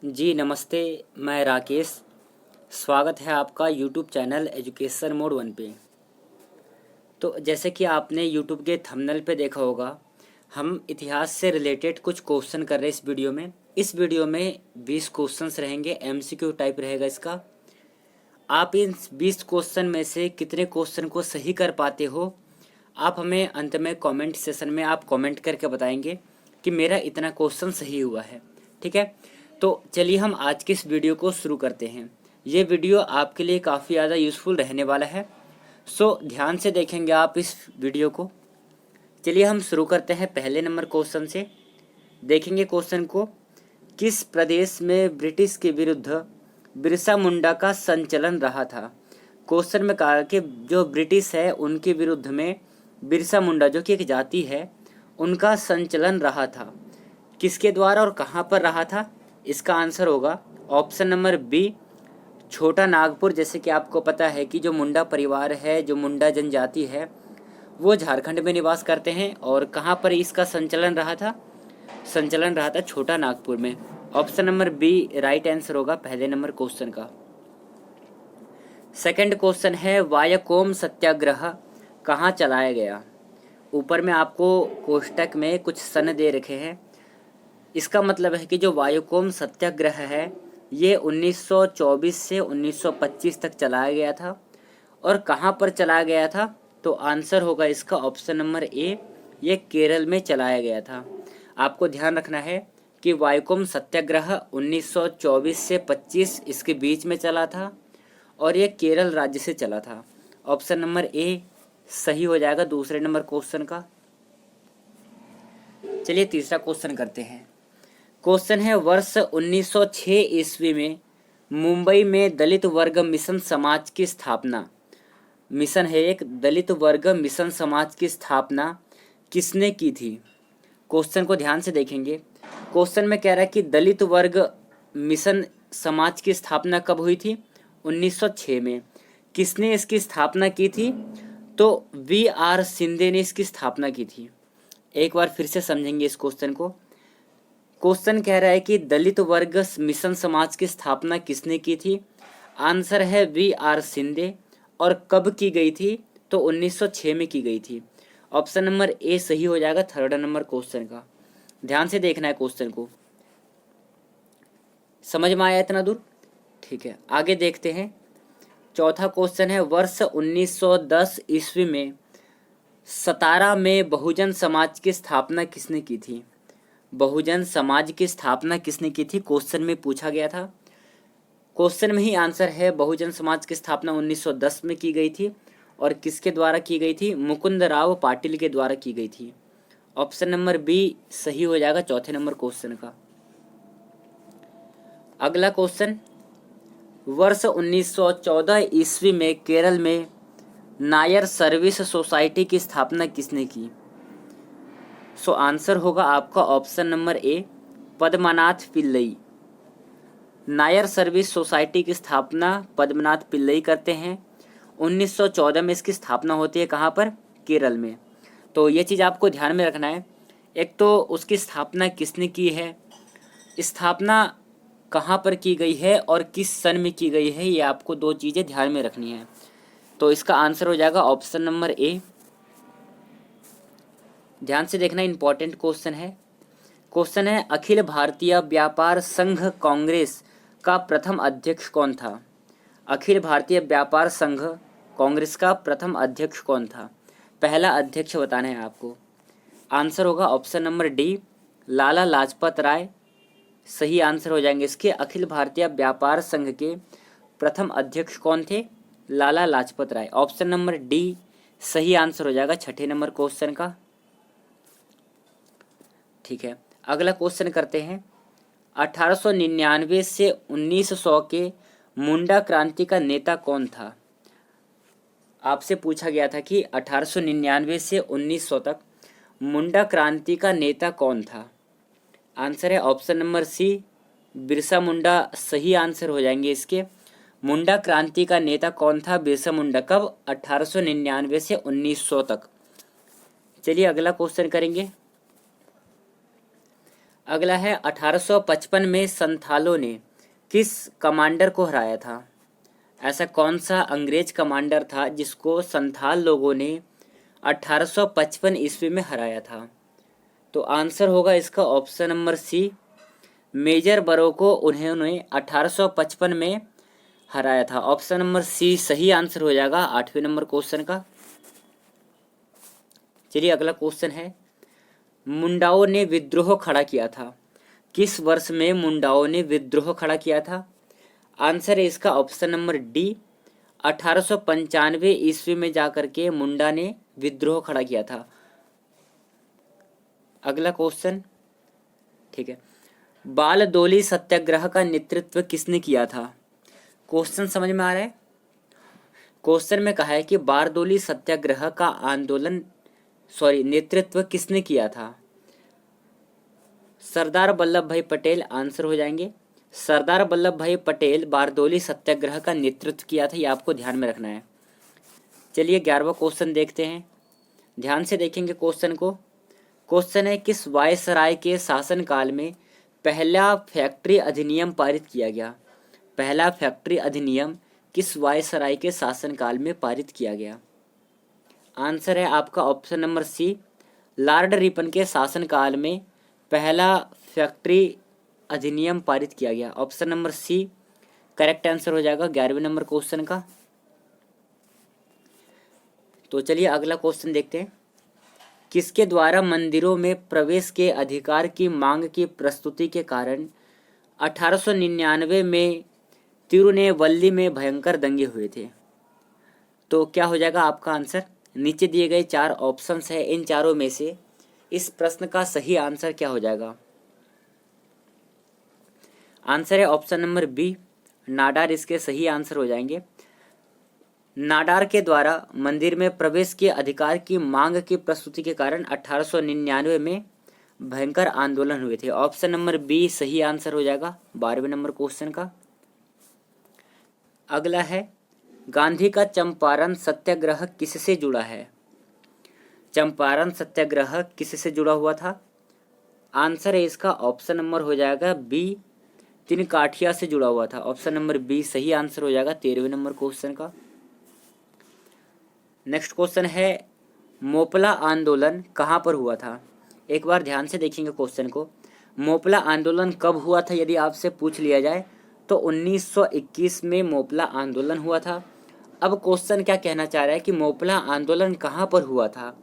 जी नमस्ते। मैं राकेश। स्वागत है आपका यूट्यूब चैनल एजुकेशन मोड 1 पे। तो जैसे कि आपने यूट्यूब के थंबनेल पे देखा होगा, हम इतिहास से रिलेटेड कुछ क्वेश्चन कर रहे हैं इस वीडियो में 20 क्वेश्चंस रहेंगे, एमसीक्यू टाइप रहेगा इसका। आप इन 20 क्वेश्चन में से कितने क्वेश्चन को सही कर पाते हो, आप हमें अंत में कमेंट सेशन में आप कमेंट करके बताएंगे कि मेरा इतना क्वेश्चन सही हुआ है। ठीक है, तो चलिए हम आज के इस वीडियो को शुरू करते हैं। ये वीडियो आपके लिए काफ़ी ज़्यादा यूज़फुल रहने वाला है, सो ध्यान से देखेंगे आप इस वीडियो को। चलिए हम शुरू करते हैं पहले नंबर क्वेश्चन से। देखेंगे क्वेश्चन को, किस प्रदेश में ब्रिटिश के विरुद्ध बिरसा मुंडा का संचलन रहा था। क्वेश्चन में कहा कि जो ब्रिटिश है उनके विरुद्ध में बिरसा मुंडा जो कि एक जाति है, उनका संचलन रहा था। किसके द्वारा और कहाँ पर रहा था? इसका आंसर होगा ऑप्शन नंबर बी, छोटा नागपुर। जैसे कि आपको पता है कि जो मुंडा परिवार है, जो मुंडा जनजाति है, वो झारखंड में निवास करते हैं। और कहाँ पर इसका संचलन रहा था? संचलन रहा था छोटा नागपुर में। Option number B right answer होगा पहले नंबर क्वेश्चन का। सेकंड क्वेश्चन है, वायाकोम सत्याग्रह कहाँ चलाया गया। ऊपर में आपको कोष्टक में कुछ सन दे रखे हैं। इसका मतलब है कि जो वायाकोम सत्याग्रह है ये 1924 से 1925 तक चलाया गया था। और कहाँ पर चलाया गया था? तो आंसर होगा इसका ऑप्शन नंबर ए, ये केरल में चलाया गया था। आपको ध्यान रखना है कि वायाकोम सत्याग्रह 1924 से 25 इसके बीच में चला था और ये केरल राज्य से चला था। ऑप्शन नंबर ए सही हो जाएगा दूसरे नंबर क्वेश्चन का। चलिए तीसरा क्वेश्चन करते हैं। क्वेश्चन है, वर्ष 1906 ईस्वी में मुंबई में दलित वर्ग मिशन समाज की स्थापना, मिशन है एक, दलित वर्ग मिशन समाज की स्थापना किसने की थी। क्वेश्चन को ध्यान से देखेंगे। क्वेश्चन में कह रहा है कि दलित वर्ग मिशन समाज की स्थापना कब हुई थी? 1906 में। किसने इसकी स्थापना की थी? तो वी.आर. शिंदे ने इसकी स्थापना की थी। एक बार फिर से समझेंगे इस क्वेश्चन को। क्वेश्चन कह रहा है कि दलित वर्ग मिशन समाज की स्थापना किसने की थी? आंसर है वी.आर. शिंदे। और कब की गई थी? तो 1906 में की गई थी। ऑप्शन नंबर ए सही हो जाएगा थर्ड नंबर क्वेश्चन का। ध्यान से देखना है क्वेश्चन को। समझ में आया इतना दूर? ठीक है, आगे देखते हैं। चौथा क्वेश्चन है, वर्ष 1910 ईस्वी में सतारा में बहुजन समाज की स्थापना किसने की थी। बहुजन समाज की स्थापना किसने की थी, क्वेश्चन में पूछा गया था। क्वेश्चन में ही आंसर है, बहुजन समाज की स्थापना 1910 में की गई थी। और किसके द्वारा की गई थी? मुकुंदराव पाटिल के द्वारा की गई थी। ऑप्शन नंबर बी सही हो जाएगा चौथे नंबर क्वेश्चन का। अगला क्वेश्चन, वर्ष 1914 ईस्वी में केरल में नायर सर्विस सोसाइटी की स्थापना किसने की। सो आंसर होगा आपका option number A, Padmanath Pillai. Nair service society की स्थापना पद्मनाथ पिल्लई करते हैं। 1914 में इसकी स्थापना होती है। कहाँ पर? केरल में। तो ये चीज़ आपको ध्यान में रखना है। एक तो उसकी स्थापना किसने की है, स्थापना कहाँ पर की गई है और किस सन में की गई है, ये आपको दो चीज़ें ध्यान में रखनी है। तो इसका आंसर हो जाएगा ऑप्शन नंबर ए। ध्यान से देखना, इंपॉर्टेंट क्वेश्चन है। क्वेश्चन है, अखिल भारतीय व्यापार संघ कांग्रेस का प्रथम अध्यक्ष कौन था। अखिल भारतीय व्यापार संघ कांग्रेस का प्रथम अध्यक्ष कौन था? पहला अध्यक्ष बताना है आपको। आंसर होगा option number D, Lala Lajpat Rai. सही आंसर हो जाएंगे इसके। अखिल भारतीय व्यापार संघ के प्रथम अध्यक्ष कौन थे? Lala Lajpat Rai. Option number D सही आंसर हो जाएगा छठे नंबर क्वेश्चन का। ठीक है, अगला क्वेश्चन करते हैं। 1899 से 1900 के मुंडा क्रांति का नेता कौन था। आपसे पूछा गया था कि 1899 से 1900 तक मुंडा क्रांति का नेता कौन था। आंसर है ऑप्शन नंबर सी, बिरसा मुंडा। सही आंसर हो जाएंगे इसके। मुंडा क्रांति का नेता कौन था? बिरसा मुंडा। कब? 1899 से 1900 तक। चलिए अगला क्वेश्चन करेंगे। अगला है 1855 में संथालों ने किस कमांडर को हराया था? ऐसा कौन सा अंग्रेज कमांडर था जिसको संथाल लोगों ने 1855 ईस्वी में हराया था? तो आंसर होगा इसका ऑप्शन नंबर सी, मेजर बरो को उन्होंने 1855 में हराया था। ऑप्शन नंबर सी सही आंसर हो जाएगा 8वें नंबर क्वेश्चन का। चलिए अगला क्वेश्चन है, मुंडाओं ने विद्रोह खड़ा किया था? किस वर्ष में मुंडाओं ने विद्रोह खड़ा किया था? आंसर है इसका ऑप्शन नंबर डी, 1895 ईस्वी में जाकर के मुंडा ने विद्रोह खड़ा किया था। अगला क्वेश्चन, ठीक है, बालदोली सत्याग्रह का नेतृत्व किसने किया था? क्वेश्चन समझ में आ रहा है? क्वेश्चन में कहा है कि बारदोली सत्याग्रह का नेतृत्व किसने किया था? सरदार वल्लभ भाई पटेल आंसर हो जाएंगे। सरदार वल्लभ भाई पटेल बारदोली सत्याग्रह का नेतृत्व किया था, ये आपको ध्यान में रखना है। चलिए 11वां क्वेश्चन देखते हैं, ध्यान से देखेंगे क्वेश्चन को। क्वेश्चन है, किस वायसराय के शासनकाल में पहला फैक्ट्री अधिनियम पारित किया गया? पहला फैक्ट्री अधिनियम किस वायसराय के शासनकाल में पारित किया गया? आंसर है आपका option number C, Lord Ripon के शासनकाल में पहला फैक्ट्री अधिनियम पारित किया गया। Option number C correct answer हो जाएगा 11वें नंबर क्वेश्चन का। तो चलिए अगला क्वेश्चन देखते हैं, किसके द्वारा मंदिरों में प्रवेश के अधिकार की मांग की प्रस्तुति के कारण 1899 में तिरुनेवल्ली में भयंकर दंगे हुए थे? तो क्या हो जाएगा आपका आंसर? नीचे दिए गए 4 ऑप्शंस है, इन चारों में से इस प्रश्न का सही आंसर क्या हो जाएगा? आंसर है ऑप्शन नंबर बी, नाडार इसके सही आंसर हो जाएंगे। नाडार के द्वारा मंदिर में प्रवेश के अधिकार की मांग की प्रस्तुति के कारण 1899 में भयंकर आंदोलन हुए थे। ऑप्शन नंबर बी सही आंसर हो जाएगा 12वें नंबर क्वेश्चन का। अगला है, गांधी का चंपारण सत्याग्रह किससे जुड़ा है? चंपारण सत्याग्रह किससे जुड़ा हुआ था? आंसर है इसका ऑप्शन नंबर हो जाएगा बी, तिनकाठिया से जुड़ा हुआ था। ऑप्शन नंबर बी सही आंसर हो जाएगा 13वें नंबर क्वेश्चन का। नेक्स्ट क्वेश्चन है, मोपला आंदोलन कहाँ पर हुआ था? एक बार ध्यान से देखेंगे क्वेश्चन को। मोपला आंदोलन कब हुआ था यदि आपसे पूछ लिया जाए तो 1921 में मोपला आंदोलन हुआ था। अब क्वेश्चन क्या कहना चाह रहा है कि मोपला आंदोलन कहाँ पर हुआ था?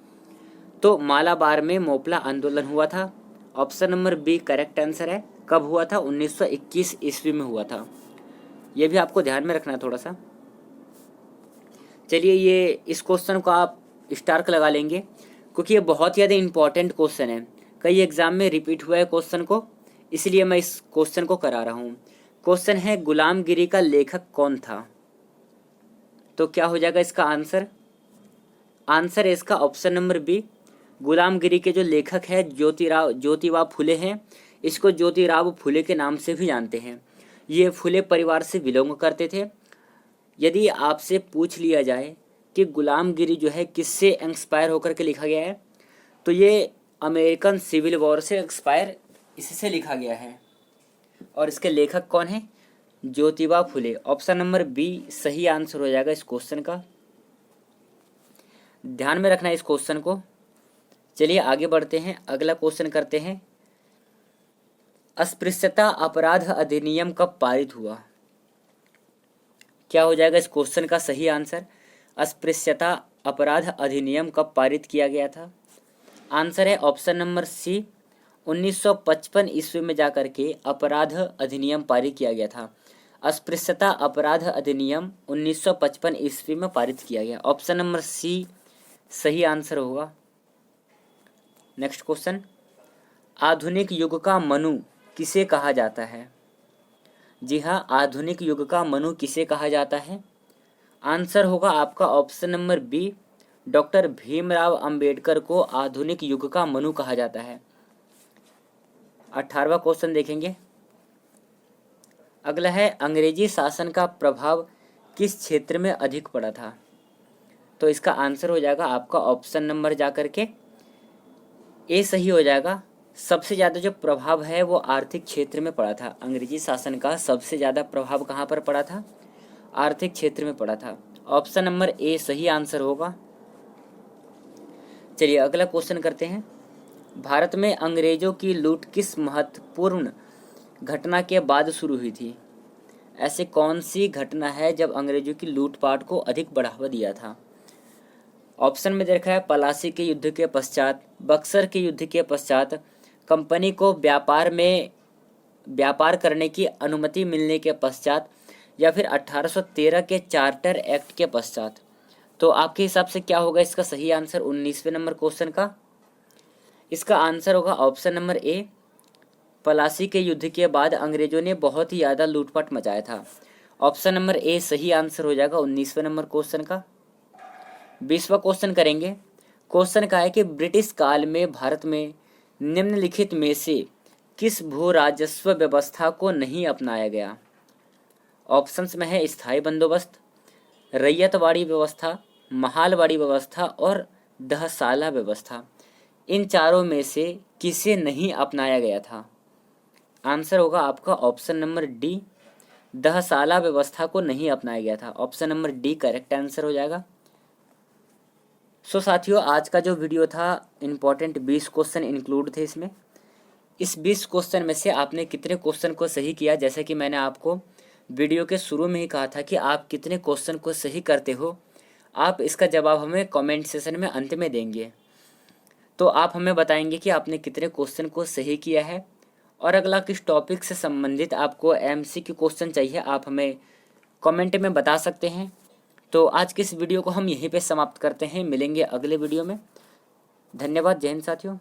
तो मालाबार में मोपला आंदोलन हुआ था। Option number B correct answer है। कब हुआ था? 1921 ईस्वी में हुआ था। ये भी आपको ध्यान में रखना है थोड़ा सा। चलिए ये इस क्वेश्चन को आप स्टार्क लगा लेंगे क्योंकि ये बहुत ज़्यादा इंपॉर्टेंट क्वेश्चन है, कई एग्जाम में रिपीट हुआ है क्वेश्चन को, इसलिए मैं इस क्वेश्चन को करा रहा हूँ। क्वेश्चन है, गुलामगिरी का लेखक कौन था? तो क्या हो जाएगा इसका आंसर? आंसर है इसका ऑप्शन नंबर बी, गुलामगिरी के जो लेखक है ज्योतिबा फुले हैं। इसको ज्योतिराव फुले के नाम से भी जानते हैं। ये फुले परिवार से बिलोंग करते थे। यदि आपसे पूछ लिया जाए कि गुलामगिरी जो है किससे इंस्पायर होकर के लिखा गया है, तो ये अमेरिकन सिविल वॉर से इंस्पायर इससे लिखा गया है। और इसके लेखक कौन है? Jyotiba Phule. Option number B सही आंसर हो जाएगा इस क्वेश्चन का। ध्यान में रखना है इस क्वेश्चन को। चलिए आगे बढ़ते हैं, अगला क्वेश्चन करते हैं। अस्पृश्यता अपराध अधिनियम कब पारित हुआ? क्या हो जाएगा इस क्वेश्चन का सही आंसर? अस्पृश्यता अपराध अधिनियम कब पारित किया गया था? आंसर है ऑप्शन नंबर सी, 1955 ईस्वी में जाकर के अपराध अधिनियम पारित किया गया था। अस्पृश्यता अपराध अधिनियम 1955 ईस्वी में पारित किया गया। ऑप्शन नंबर सी सही आंसर होगा। नेक्स्ट क्वेश्चन, आधुनिक युग का मनु किसे कहा जाता है? जी हाँ, आधुनिक युग का मनु किसे कहा जाता है? आंसर होगा आपका option number B, doctor Bhimrao Ambedkar को आधुनिक युग का मनु कहा जाता है। 18वां क्वेश्चन देखेंगे। अगला है, अंग्रेजी शासन का प्रभाव किस क्षेत्र में अधिक पड़ा था? तो इसका आंसर हो जाएगा आपका ऑप्शन नंबर जाकर के ए सही हो जाएगा, सबसे ज़्यादा जो प्रभाव है वो आर्थिक क्षेत्र में पड़ा था। अंग्रेजी शासन का सबसे ज़्यादा प्रभाव कहाँ पर पड़ा था? आर्थिक क्षेत्र में पड़ा था। ऑप्शन नंबर ए सही आंसर होगा। चलिए अगला क्वेश्चन करते हैं। भारत में अंग्रेजों की लूट किस महत्वपूर्ण घटना के बाद शुरू हुई थी? ऐसे कौन सी घटना है जब अंग्रेजों की लूटपाट को अधिक बढ़ावा दिया था? ऑप्शन में दे रखा है पलासी के युद्ध के पश्चात, बक्सर के युद्ध के पश्चात, कंपनी को व्यापार करने की अनुमति मिलने के पश्चात, या फिर 1813 के चार्टर एक्ट के पश्चात। तो आपके हिसाब से क्या होगा इसका सही आंसर 19वें नंबर क्वेश्चन का? इसका आंसर होगा ऑप्शन नंबर ए, पलासी के युद्ध के बाद अंग्रेजों ने बहुत ही ज़्यादा लूटपाट मचाया था। ऑप्शन नंबर ए सही आंसर हो जाएगा 19वें नंबर क्वेश्चन का। 20वां क्वेश्चन करेंगे। क्वेश्चन का है कि ब्रिटिश काल में भारत में निम्नलिखित में से किस भू राजस्व व्यवस्था को नहीं अपनाया गया? ऑप्शंस में है स्थायी बंदोबस्त, रैयतवाड़ी व्यवस्था, महालवाड़ी व्यवस्था और दहसाला व्यवस्था। इन चारों में से किसे नहीं अपनाया गया था? आंसर होगा आपका ऑप्शन नंबर डी, दहसाला व्यवस्था को नहीं अपनाया गया था। Option number D correct answer हो जाएगा। सो साथियों, आज का जो वीडियो था इम्पॉर्टेंट 20 क्वेश्चन इंक्लूड थे इसमें। इस 20 क्वेश्चन में से आपने कितने क्वेश्चन को सही किया? जैसे कि मैंने आपको वीडियो के शुरू में ही कहा था कि आप कितने क्वेश्चन को सही करते हो, आप इसका जवाब हमें कमेंट सेशन में अंत में देंगे। तो आप हमें बताएंगे कि आपने कितने क्वेश्चन को सही किया है, और अगला किस टॉपिक से संबंधित आपको एमसीक्यू क्वेश्चन चाहिए आप हमें कमेंट में बता सकते हैं। तो आज की इस वीडियो को हम यहीं पे समाप्त करते हैं। मिलेंगे अगले वीडियो में। धन्यवाद। जय हिंद साथियों।